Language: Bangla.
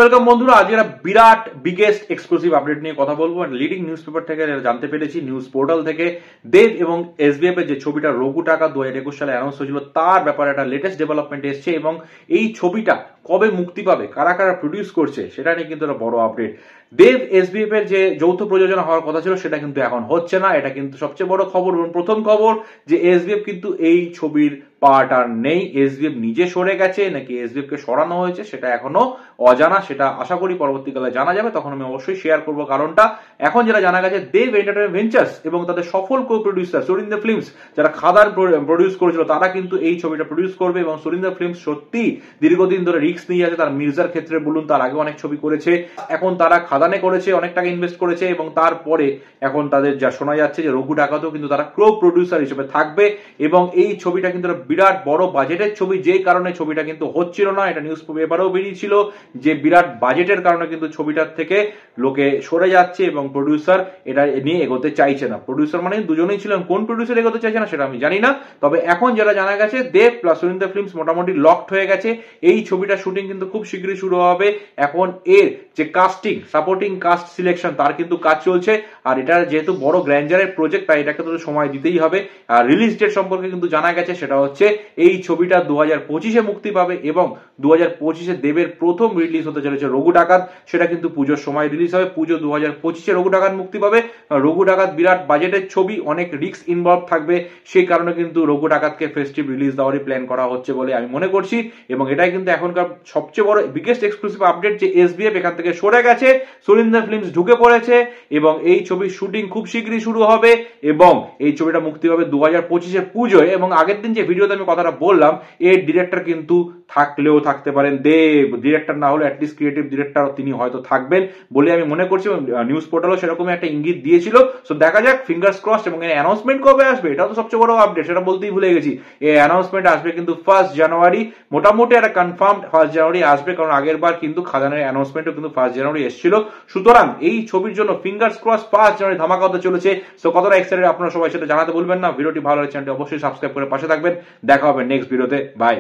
ওয়েলকাম বন্ধুরা, আজ একটা বিরাট বিগেস্ট এক্সক্লুসিভ আপডেট নিয়ে কথা বলবো। লিডিং নিউজ পেপার থেকে জানতে পেরেছি, নিউজ পোর্টাল থেকে, দেব এবং এসবিএফ এর যে ছবিটা রঘু টাকা 2021 সালে অ্যানাউন্স হয়েছিল তার ব্যাপারে একটা লেটেস্ট ডেভেলপমেন্ট এসছে এবং এই ছবিটা কবে মুক্তি পাবে, কারা কারা প্রডিউস করছে সেটা নিয়ে কিন্তু একটা বড় আপডেট। দেব এসবিএফ এর যে যৌথ প্রযোজনা হওয়ার কথা ছিল সেটা কিন্তু এখন হচ্ছে না। এটা কিন্তু সবচেয়ে বড় খবর এবং প্রথম খবর যে এসবিএফ কিন্তু এই ছবির পার্ট আর নেই। এসবিএফ নিজে সরে গেছে নাকি এসবিএফ কে সরানো হয়েছে সেটা এখনো অজানা। সেটা আশা করি পরবর্তীকালে জানা যাবে, তখন আমি অবশ্যই শেয়ার করবো। কারণটা এখন যেটা জানা গেছে, দেব এন্টারটেইনমেন্ট ভেঞ্চার্স এবং তাদের সফল কো প্রডিউসার সরিন্দা ফিল্মস, যারা খাদান প্রডিউস করেছিল, তারা কিন্তু এই ছবিটা প্রডিউস করবে। এবং সরিন্দা ফিল্মস সত্যি দীর্ঘদিন ধরে রিস্ক নিয়ে যাচ্ছে। তার মির্জার ক্ষেত্রে বলুন, তার আগে অনেক ছবি করেছে, এখন তারা খাদানে করেছে, অনেক টাকা ইনভেস্ট করেছে এবং তারপরে এখন তাদের যা শোনা যাচ্ছে যে রঘু ডাকাতেও কিন্তু তারা ক্রো প্রডিউসার হিসেবে থাকবে। এবং এই ছবিটা কিন্তু বিরাট বড় বাজেটের ছবি, যে কারণে ছবিটা কিন্তু হচ্ছিল না। এটা নিউজ পেপারেও বেরিয়েছিল যে বিরাট বাজেটের কারণে কিন্তু ছবিটার থেকে লোকে সরে যাচ্ছে এবং প্রডিউসার এটা নিয়ে এগোতে চাইছে না। প্রডিউসার মানে দুজনেই ছিলেন, কোন প্রডিউসার এগোতে চাইছে না সেটা আমি জানি না। তবে এখন যেটা জানা গেছে, দেব প্লাস সরিন্দা ফিল্মস মোটামুটি লকড হয়ে গেছে। এই ছবিটার শুটিং কিন্তু খুব শীঘ্রই শুরু হবে। এখন এর যে কাস্টিং, সাপোর্টিং কাস্ট সিলেকশন, তার কিন্তু কাজ চলছে। আর এটা যেহেতু বড় গ্র্যান্ডারের প্রজেক্ট, তাই এটাকে তো সময় দিতেই হবে। আর রিলিজ ডেট সম্পর্কে কিন্তু জানা গেছে, সেটা হচ্ছে এই ছবিটা 2025-এ মুক্তি পাবে এবং 2025-এ দেবের প্রথম রিলিজ হতে চলেছে রঘু ডাকাত। সেটা কিন্তু পুজোর সময় রিলিজ হবে। পুজো 2025-এ রঘু ডাকাত মুক্তি পাবে। রঘু ডাকাত বিরাট বাজেটের ছবি, অনেক রিস্ক ইনভলভ থাকবে, সেই কারণে কিন্তু রঘু ডাকাতকে ফেস্টিভ রিলিজ দেওয়ারই প্ল্যান করা হচ্ছে বলে আমি মনে করছি। এবং এটাই কিন্তু এখনকার সবচেয়ে বড় বিগেস্ট এক্সক্লুসিভ আপডেট যে এসবিএফ এখান থেকে সরে গেছে, সরিন্দা ফিল্মস ঢুকে পড়েছে এবং এই ছবির শুটিং খুব শীঘ্রই শুরু হবে এবং এই ছবিটা মুক্তি পাবে 2025-এ পুজোয়। এবং আগের দিন যে ভিডিওতে আমি কথাটা বললাম, এর ডিরেক্টর কিন্তু থাকলেও থাকতে পারেন দেব, ডিরেক্টর না হলে অ্যাটলিস্ট ক্রিয়েটিভ ডিরেক্টর তিনি হয়তো থাকবেন বলে আমি মনে করছি। নিউজ পোর্টালও সেরকম একটা ইঙ্গিত দিয়েছিল। সো দেখা যাক, ফিঙ্গার্স ক্রসড। এবং এর অ্যানাউন্সমেন্ট কবে আসবে এটাও তো সবচেয়ে বড় আপডেট, সেটা বলতেই ভুলে গেছি। এই অ্যানাউন্সমেন্ট আসবে কিন্তু 1 জানুয়ারি, মোটামুটি একটা কনফার্ম 1 জানুয়ারি আসবে, কারণ আগের বার কিন্তু খাদানের অ্যানাউন্সমেন্টও কিন্তু 1 জানুয়ারি এসেছিল। সুতরাং এই ছবির জন্য ফিঙ্গার্স ক্রস 1 জানুয়ারি ধামাকা হতে চলেছে। সো কতটা এক্সাইটেড আপনারা সবাই সেটা জানাতে বলবেন না। ভিডিওটি ভালো লাগলে চ্যানেলটি অবশ্যই সাবস্ক্রাইব করে পাশে থাকবেন। দেখা হবে নেক্সট ভিডিওতে, বাই।